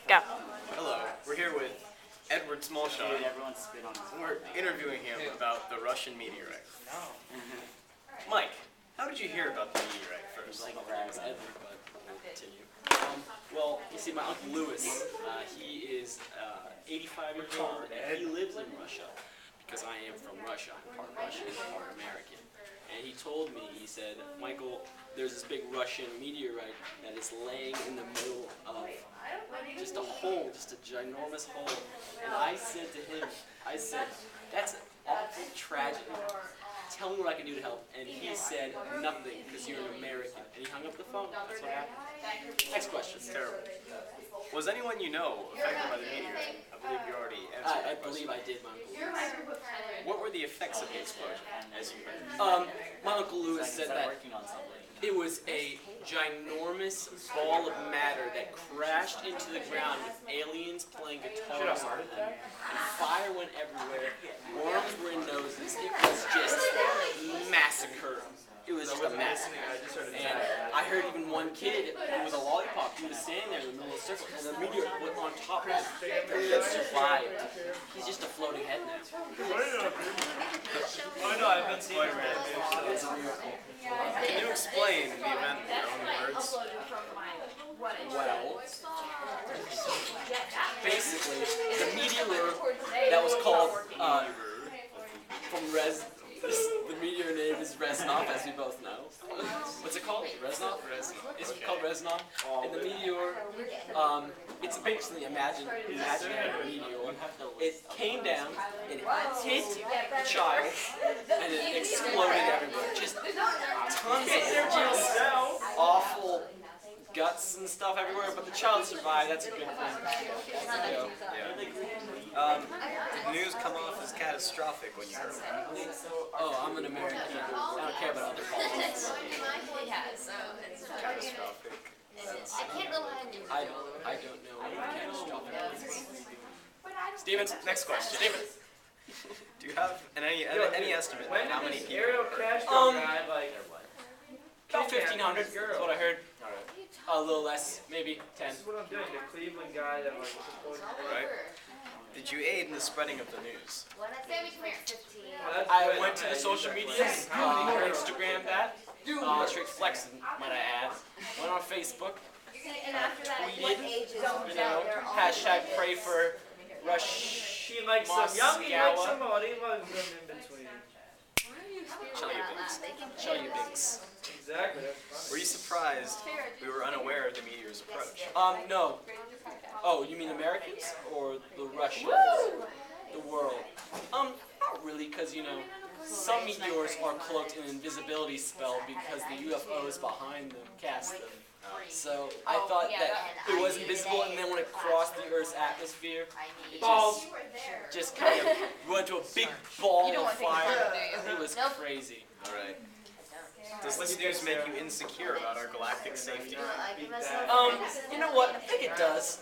Go. Hello, we're here with Edward Smallshaw. Everyone spit on his We're interviewing him about the Russian meteorite. Mike, how did you hear about the meteorite first? like rags Edward, but we'll continue. Well, you see, my Uncle Lewis, he is 85 years old, and he lives in Russia because I am from Russia. I'm part Russian, part American. And he told me, he said, Michael, there's this big Russian meteorite that is laying in the middle of just a hole, just a ginormous hole. And I said to him, that's an awful tragedy. Tell me what I can do to help. And he said, nothing, because you're an American. And he hung up the phone. That's what happened. Next question. It's terrible. Was anyone you know affected by the meteorite? I believe you already answered I that believe question. I did, my Uncle Lewis. What were the effects of the explosion, as you heard? My Uncle Lewis said that it was a ginormous ball of matter that crashed into the ground with aliens playing guitars on them, and fire went everywhere, worms were in noses, it was just massacre. It was just a mess. And I heard even one kid with a lollipop, he was standing there in the middle of the circle, and the meteor went on top of him, and he survived. He's just a floating head now. Oh no, I've been seeing it. It's a miracle. Can you explain the event in your own words? Well, basically, the meteor that was called the meteor name is Reznov, as we both know. What's it called? Reznov? It's called Reznov. And the meteor, it's basically imaginary meteor. It came down, it hit the child, and it exploded everywhere. Just tons of awful guts and stuff everywhere, but the child survived. That's a good thing. Did the news come off as catastrophic when you heard about it? Oh, I'm an American. I don't care about other politics. Catastrophic. I don't know what catastrophic is. Steven, Next question. Steven. Do you have any estimate of how many people were hurt? About 1,500. That's what I heard. A little less, maybe 10. This is what I'm doing. The Cleveland guy that was supposed to. Right? Did you aid in the spreading of the news? I went to the social medias, Instagram that, straight flexing, might I add. Went on Facebook, tweeted, hashtag pray for Rush. He likes some young, he likes some old, he loves them in between. Chelyabinsk. Exactly. Were you surprised we were unaware of the meteor's approach? No. Oh, you mean Americans or the Russians? The world? Not really, because, some meteors are cloaked in an invisibility spell because the UFOs behind them cast them. So I thought that it was invisible, and then when it crossed the Earth's atmosphere, it just kind of went to a big ball of fire. It was crazy. All right. Does this news make you insecure about our galactic safety? You know what? I think it does.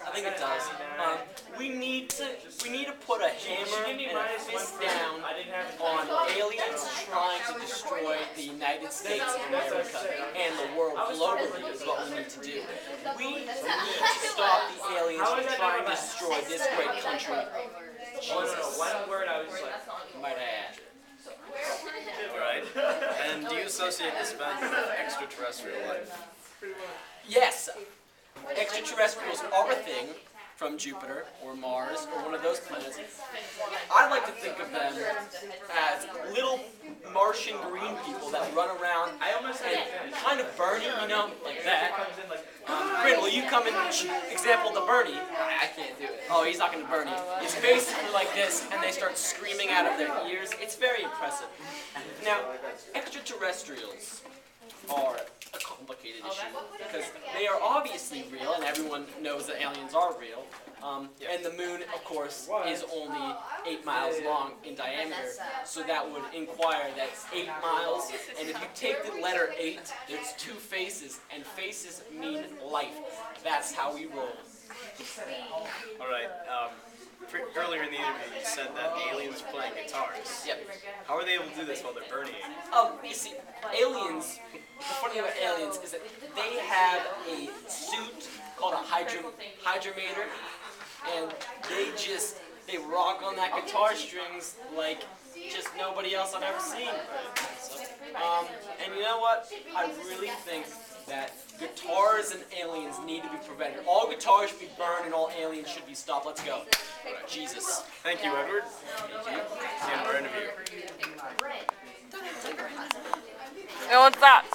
We need to put a hammer and a fist down on aliens trying to destroy the United States of America and the world globally is what we need to do. We need to stop the aliens from trying to destroy this great country. Jesus. One word I was like, Might I add. Alright. And do you associate this event with extraterrestrial life? Yes, extraterrestrials are a thing from Jupiter or Mars or one of those planets. I like to think of them as little Martian green people that run around and kind of Bernie, like that. Bryn, will you come and example the Bernie? I can't do it. Oh, he's not going to Bernie. It's basically like this, and they start screaming out of their ears. It's very impressive. Now, extraterrestrials are a complicated issue because they are obviously real, and everyone knows that aliens are real. And the moon, of course, is only 8 miles long in diameter, so that would inquire that's 8 miles. And if you take the letter 8, there's 2 faces, and faces mean life. That's how we roll. Alright. Earlier in the interview, you said that aliens are playing guitars. Yep. How are they able to do this while they're burning? You see, aliens, the funny thing about aliens is that they have a suit called a hydrometer, and they rock on that guitar strings like just nobody else I've ever seen. So, and you know what? I really think that guitars and aliens need to be prevented. All guitars should be burned and all aliens should be stopped. Let's go. Jesus. Thank you, Edward. Thank you. See you in our interview. Hey, what's that?